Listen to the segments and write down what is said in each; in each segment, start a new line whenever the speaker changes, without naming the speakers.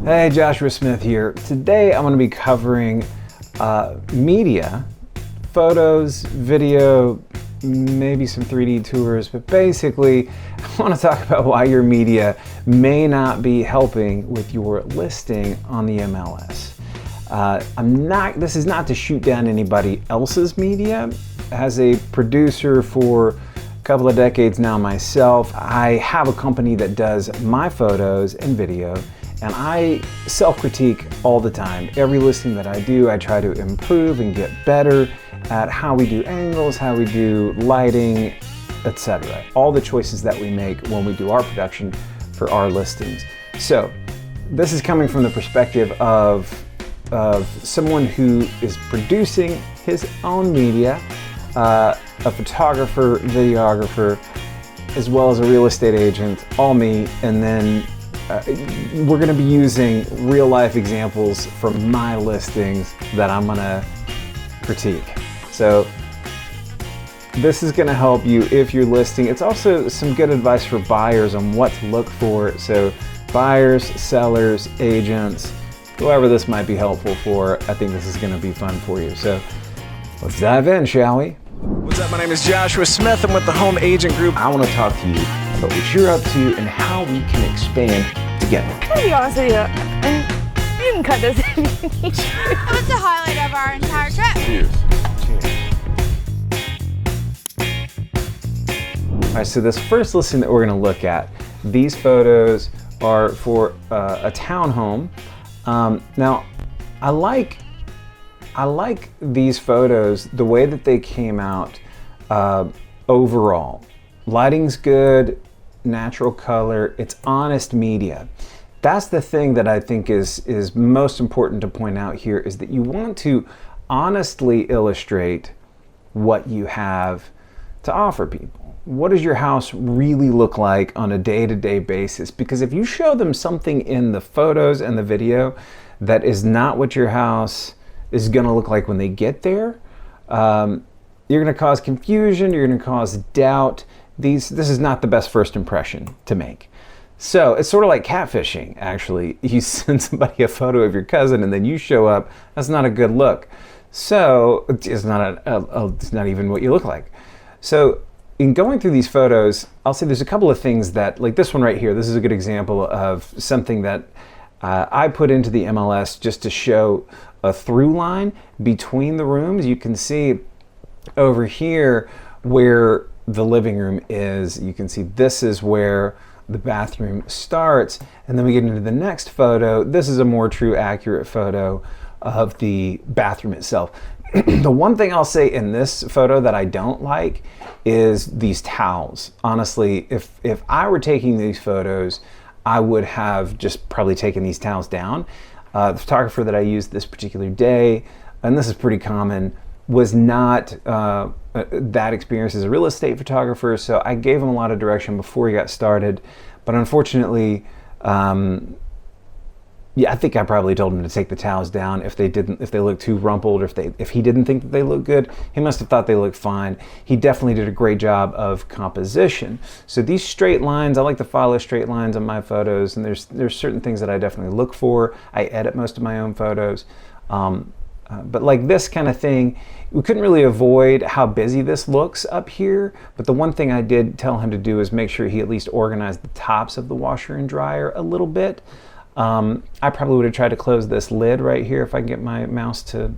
Hey, Joshua Smith here. Today I'm going to be covering media, photos, video, maybe some 3D tours, but basically I want to talk about why your media may not be helping with your listing on the MLS. This is not to shoot down anybody else's media. As a producer for a couple of decades now myself, I have a company that does my photos and video, and I self-critique all the time. Every listing that I do, I try to improve and get better at how we do angles, how we do lighting, etc. All the choices that we make when we do our production for our listings. So this is coming from the perspective of someone who is producing his own media, a photographer, videographer, as well as a real estate agent, all me, and then we're going to be using real life examples from my listings that I'm going to critique. So this is going to help you if you're listing. It's also some good advice for buyers on what to look for. So buyers, sellers, agents, whoever this might be helpful for, I think this is going to be fun for you. So let's dive in, shall we?
What's up? My name is Joshua Smith. I'm with the Home Agent Group.
I want to talk to you about what you're up to and how we can expand together.
To be honest with you, you can cut this if you need to.
That was the highlight of our entire trip.
All right, so this first listing that we're going to look at, these photos are for a townhome. Now, I like these photos, the way that they came out overall. Lighting's good, natural color, it's honest media. That's the thing that I think is most important to point out here, is that you want to honestly illustrate what you have to offer people. What does your house really look like on a day-to-day basis? Because if you show them something in the photos and the video that is not what your house is going to look like when they get there, you're going to cause confusion, you're going to cause doubt. This is not the best first impression to make. So it's sort of like catfishing, actually. You send somebody a photo of your cousin and then you show up. That's not a good look. So it's not even what you look like. So in going through these photos, I'll say there's a couple of things that, like this one right here, this is a good example of something that I put into the MLS just to show a through line between the rooms. You can see over here where the living room is. You can see this is where the bathroom starts, and then we get into the next photo. This is a more true, accurate photo of the bathroom itself. The one thing I'll say in this photo that I don't like is these towels. Honestly, if I were taking these photos, I would have just probably taken these towels down. The photographer that I used this particular day, and this is pretty common, was not that experienced as a real estate photographer, so I gave him a lot of direction before he got started. But unfortunately, yeah, I think I probably told him to take the towels down if they looked too rumpled, or if he didn't think that they looked good. He must have thought they looked fine. He definitely did a great job of composition. So these straight lines, I like to follow straight lines on my photos, and there's certain things that I definitely look for. I edit most of my own photos. But like this kind of thing, we couldn't really avoid how busy this looks up here. But the one thing I did tell him to do is make sure he at least organized the tops of the washer and dryer a little bit. I probably would have tried to close this lid right here if I can get my mouse to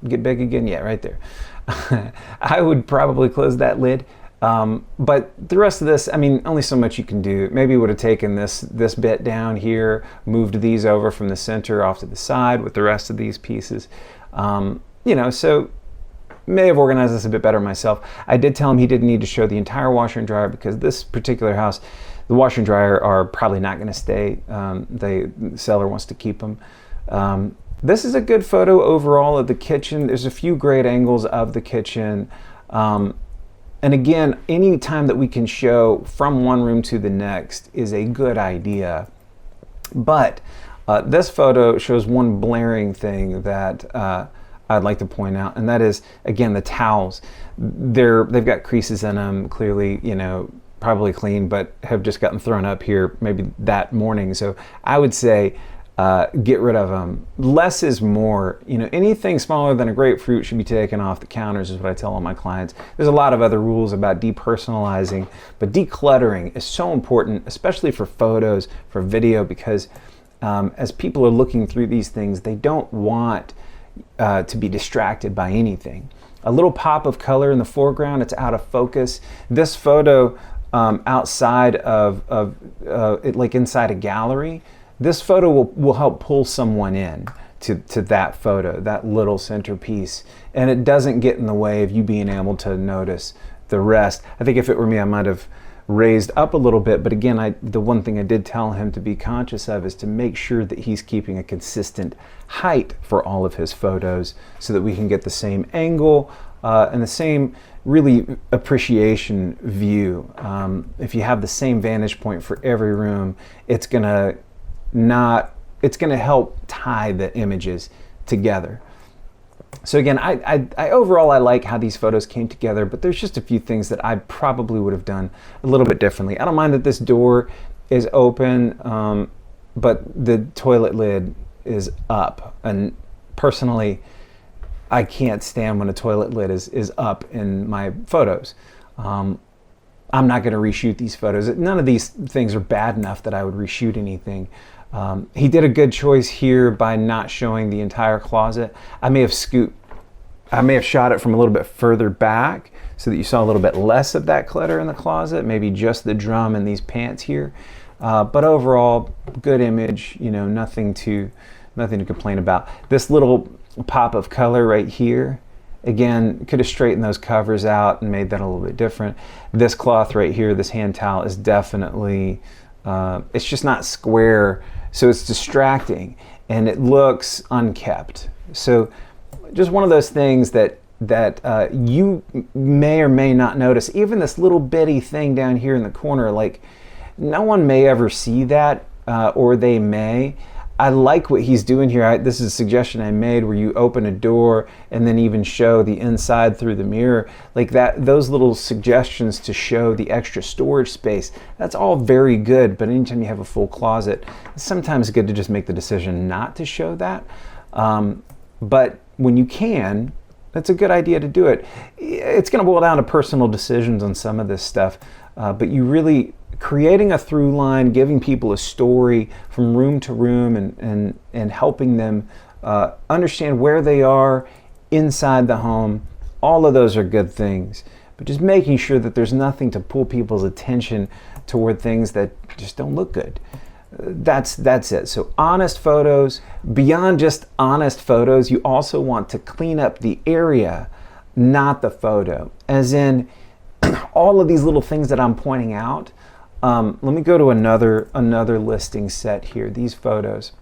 get big again. Yeah, right there. I would probably close that lid. But the rest of this, I mean, only so much you can do. Maybe would have taken this bit down here, moved these over from the center off to the side with the rest of these pieces. You know, so may have organized this a bit better myself. I did tell him he didn't need to show the entire washer and dryer, because this particular house, the washer and dryer are probably not going to stay. The seller wants to keep them. This is a good photo overall of the kitchen. There's a few great angles of the kitchen. And again, any time that we can show from one room to the next is a good idea. But this photo shows one blaring thing that I'd like to point out, and that is, again, the towels. They've got creases in them, clearly, you know, probably clean, but have just gotten thrown up here maybe that morning. So I would say get rid of them. Less is more. You know, anything smaller than a grapefruit should be taken off the counters, is what I tell all my clients. There's a lot of other rules about depersonalizing, but decluttering is so important, especially for photos, for video, because as people are looking through these things, they don't want to be distracted by anything. A little pop of color in the foreground, it's out of focus. This photo outside of it, like inside a gallery, this photo will help pull someone in to that photo, that little centerpiece, and it doesn't get in the way of you being able to notice the rest. I think if it were me, I might have raised up a little bit, but again, the one thing I did tell him to be conscious of is to make sure that he's keeping a consistent height for all of his photos so that we can get the same angle and the same really appreciation view. If you have the same vantage point for every room, it's gonna help tie the images together. So again, I overall I like how these photos came together, but there's just a few things that I probably would have done a little bit differently. I don't mind that this door is open, but the toilet lid is up. And personally, I can't stand when a toilet lid is up in my photos. I'm not going to reshoot these photos. None of these things are bad enough that I would reshoot anything. He did a good choice here by not showing the entire closet. I may have shot it from a little bit further back so that you saw a little bit less of that clutter in the closet, maybe just the drum and these pants here. But overall, good image, you know, nothing to complain about. This little pop of color right here, again, could have straightened those covers out and made that a little bit different. This cloth right here, this hand towel, is definitely, it's just not square, so it's distracting and it looks unkept. So just one of those things that you may or may not notice. Even this little bitty thing down here in the corner, like no one may ever see that, or they may. I like what he's doing here. This is a suggestion I made where you open a door and then even show the inside through the mirror. Like that, those little suggestions to show the extra storage space, that's all very good, but anytime you have a full closet, it's sometimes good to just make the decision not to show that. But when you can, that's a good idea to do it. It's going to boil down to personal decisions on some of this stuff, but you really creating a through line, giving people a story from room to room, and helping them understand where they are inside the home. All of those are good things, but just making sure that there's nothing to pull people's attention toward things that just don't look good. That's it. So honest photos. Beyond just honest photos, you also want to clean up the area, not the photo. As in, all of these little things that I'm pointing out. Let me go to another listing set here, these photos.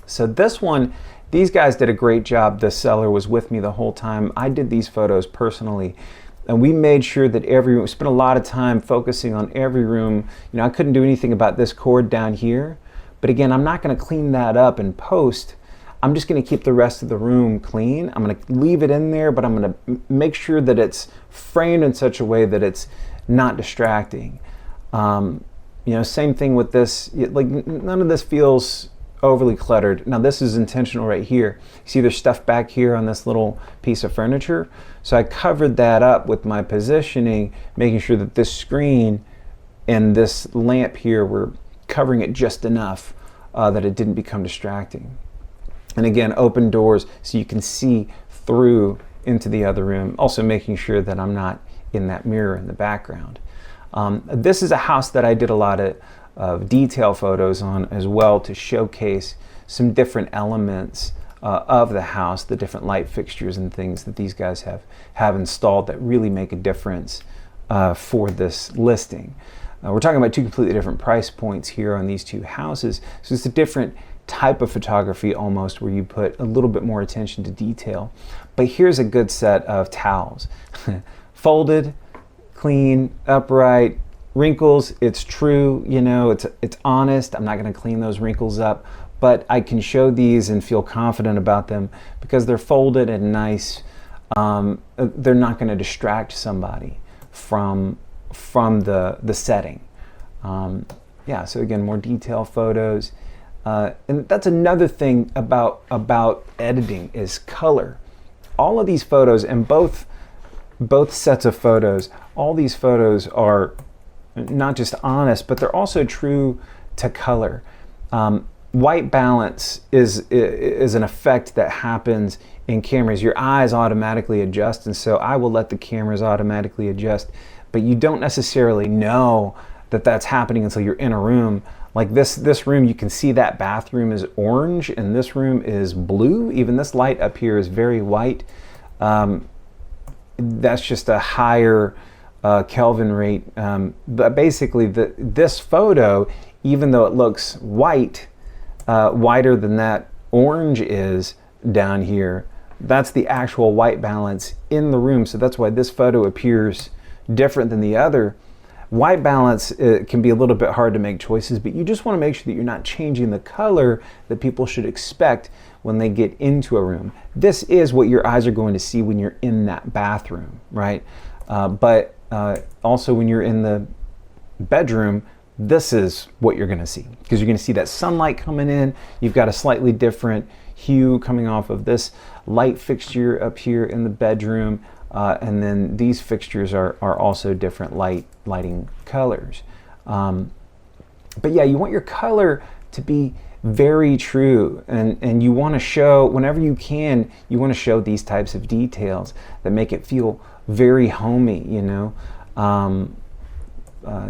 So this one, these guys did a great job. The seller was with me the whole time. I did these photos personally, and we made sure that we spent a lot of time focusing on every room. You know, I couldn't do anything about this cord down here, but again, I'm not going to clean that up in post. I'm just going to keep the rest of the room clean. I'm going to leave it in there, but I'm going to make sure that it's framed in such a way that it's not distracting. You know, same thing with this, like none of this feels overly cluttered. Now this is intentional right here. You see there's stuff back here on this little piece of furniture. So I covered that up with my positioning, making sure that this screen and this lamp here were covering it just enough that it didn't become distracting. And again, open doors so you can see through into the other room. Also making sure that I'm not in that mirror in the background. This is a house that I did a lot of detail photos on as well to showcase some different elements of the house, the different light fixtures and things that these guys have installed that really make a difference for this listing. We're talking about two completely different price points here on these two houses, so it's a different type of photography almost, where you put a little bit more attention to detail. But here's a good set of towels. Folded, clean, upright, wrinkles, it's true, you know, it's honest. I'm not going to clean those wrinkles up, but I can show these and feel confident about them because they're folded and nice. They're not going to distract somebody from the setting. Yeah, so again, more detail photos. And that's another thing about editing is color. All of these photos and both sets of photos, all these photos are not just honest, but they're also true to color. White balance is an effect that happens in cameras. Your eyes automatically adjust, and so I will let the cameras automatically adjust, but you don't necessarily know that that's happening until you're in a room. Like this room, you can see that bathroom is orange and this room is blue. Even this light up here is very white. That's just a higher Kelvin rate. But basically this photo, even though it looks white, whiter than that orange is down here, that's the actual white balance in the room. So that's why this photo appears different than the other. White balance can be a little bit hard to make choices, but you just want to make sure that you're not changing the color that people should expect when they get into a room. This is what your eyes are going to see when you're in that bathroom, right? But also when you're in the bedroom, this is what you're going to see, because you're going to see that sunlight coming in. You've got a slightly different hue coming off of this light fixture up here in the bedroom. And then these fixtures are also different lighting colors. But yeah, you want your color to be very true, and you want to show, whenever you can, you want to show these types of details that make it feel very homey, you know.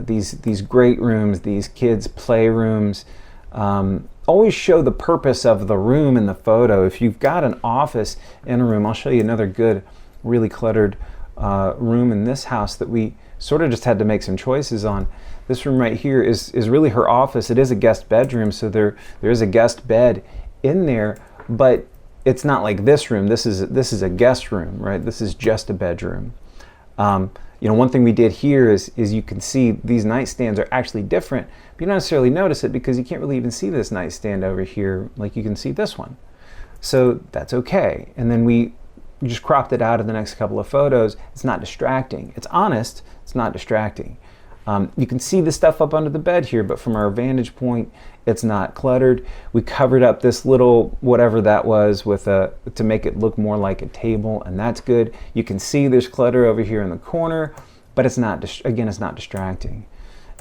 These great rooms, these kids' playrooms, always show the purpose of the room in the photo. If you've got an office in a room, I'll show you another good, really cluttered room in this house that we sort of just had to make some choices on. This room right here is really her office. It is a guest bedroom, so there is a guest bed in there, but it's not like this room. This is a guest room, right? This is just a bedroom. You know, one thing we did here is you can see these nightstands are actually different, but you don't necessarily notice it because you can't really even see this nightstand over here like you can see this one. So that's okay. And then we just cropped it out of the next couple of photos. It's not distracting. It's honest, it's not distracting. You can see the stuff up under the bed here, but from our vantage point, it's not cluttered. We covered up this little whatever that was with to make it look more like a table, and that's good. You can see there's clutter over here in the corner, but it's not, again, it's not distracting.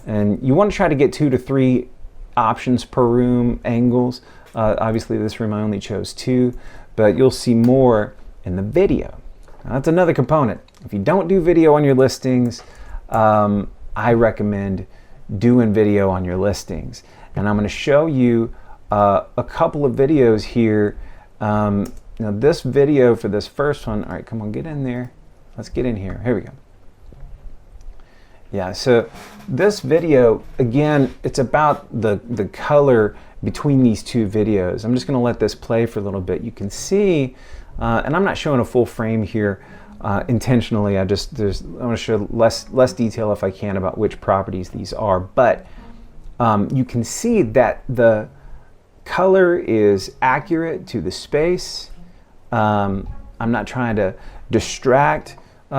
And you want to try to get 2 to 3 options per room, angles. Obviously this room I only chose 2, but you'll see more in the video. Now, that's another component. If you don't do video on your listings, I recommend doing video on your listings. And I'm going to show you a couple of videos here. Now this video for this first one, all right, come on, get in there. Let's get in here. Here we go. Yeah, so this video, again, it's about the color between these 2 videos. I'm just going to let this play for a little bit. You can see, and I'm not showing a full frame here intentionally. I want to show less detail if I can about which properties these are, but you can see that the color is accurate to the space. I'm not trying to distract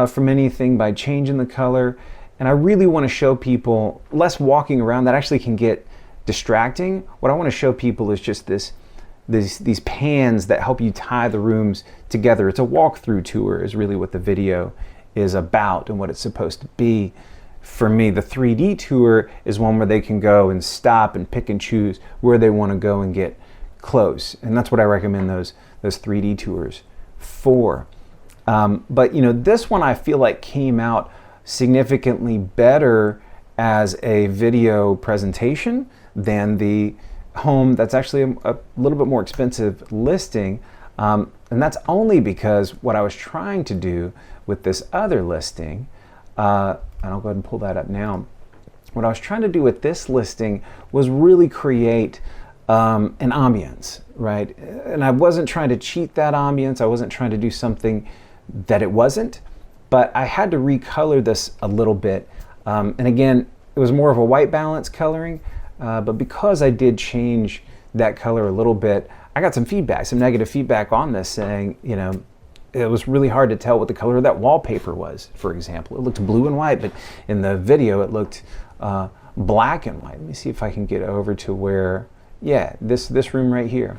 from anything by changing the color, and I really want to show people less walking around. That actually can get distracting. What I want to show people is just these pans that help you tie the rooms together. It's a walkthrough tour is really what the video is about and what it's supposed to be. For me, the 3D tour is one where they can go and stop and pick and choose where they want to go and get close. And that's what I recommend those 3D tours for. But you know, this one I feel like came out significantly better as a video presentation than the home that's actually a little bit more expensive listing. And that's only because what I was trying to do with this other listing, and I'll go ahead and pull that up now. What I was trying to do with this listing was really create an ambience, right? And I wasn't trying to cheat that ambience. I wasn't trying to do something that it wasn't, but I had to recolor this a little bit. And again, it was more of a white balance coloring, but because I did change that color a little bit, I got some feedback, some negative feedback on this saying, you know, it was really hard to tell what the color of that wallpaper was, for example. It looked blue and white, but in the video it looked black and white. Let me see if I can get over to where Yeah, this room right here.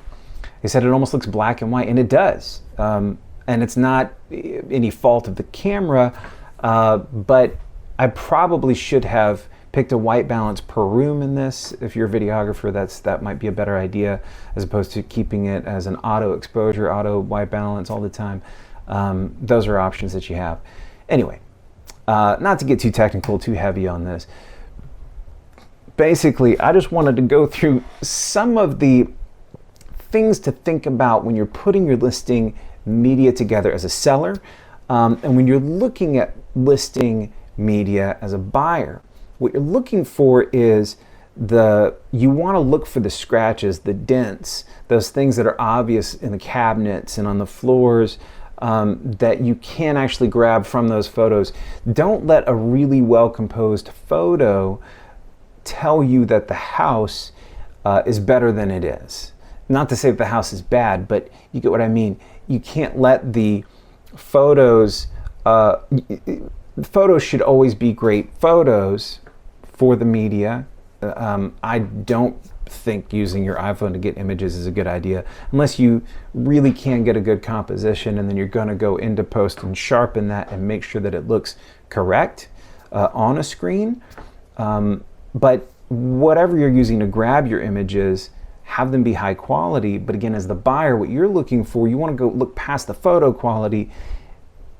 They said it almost looks black and white, and it does. And it's not any fault of the camera, but I probably should have picked a white balance per room in this. If you're a videographer, that might be a better idea, as opposed to keeping it as an auto exposure, auto white balance all the time. Those are options that you have. Anyway, not to get too technical, too heavy on this. Basically, I just wanted to go through some of the things to think about when you're putting your listing media together as a seller, and when you're looking at listing media as a buyer. What you're looking for is you want to look for the scratches, the dents, those things that are obvious in the cabinets and on the floors, that you can actually grab from those photos. Don't let a really well composed photo tell you that the house is better than it is. Not to say that the house is bad, but you get what I mean. You can't let the photos, photos should always be great photos for the media. I don't think using your iPhone to get images is a good idea, unless you really can get a good composition, and then you're going to go into post and sharpen that and make sure that it looks correct on a screen. But whatever you're using to grab your images, have them be high quality. But again, as the buyer, what you're looking for, you want to go look past the photo quality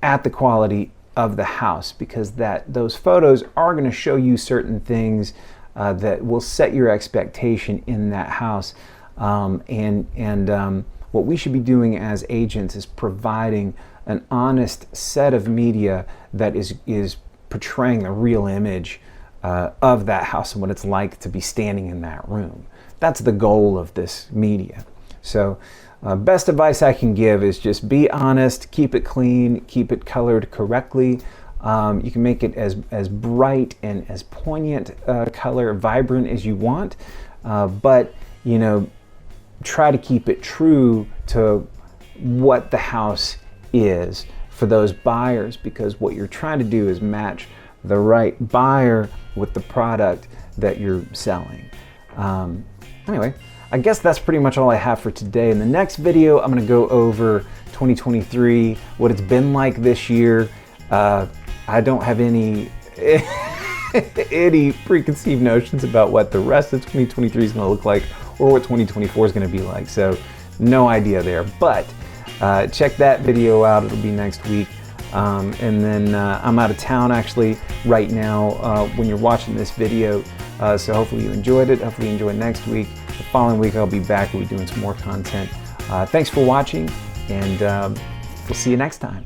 at the quality of the house, because those photos are going to show you certain things that will set your expectation in that house. What we should be doing as agents is providing an honest set of media that is portraying the real image of that house and what it's like to be standing in that room. That's the goal of this media. So best advice I can give is just be honest, keep it clean, keep it colored correctly. You can make it as bright and as poignant color, vibrant as you want, but try to keep it true to what the house is for those buyers, because what you're trying to do is match the right buyer with the product that you're selling. Anyway, I guess that's pretty much all I have for today. In the next video, I'm going to go over 2023, what it's been like this year. I don't have any preconceived notions about what the rest of 2023 is going to look like, or what 2024 is going to be like. So no idea there, but check that video out. It'll be next week. And then I'm out of town actually right now when you're watching this video. So hopefully you enjoyed it. Hopefully you enjoy next week. The following week I'll be back. We'll be doing some more content. Thanks for watching, and we'll see you next time.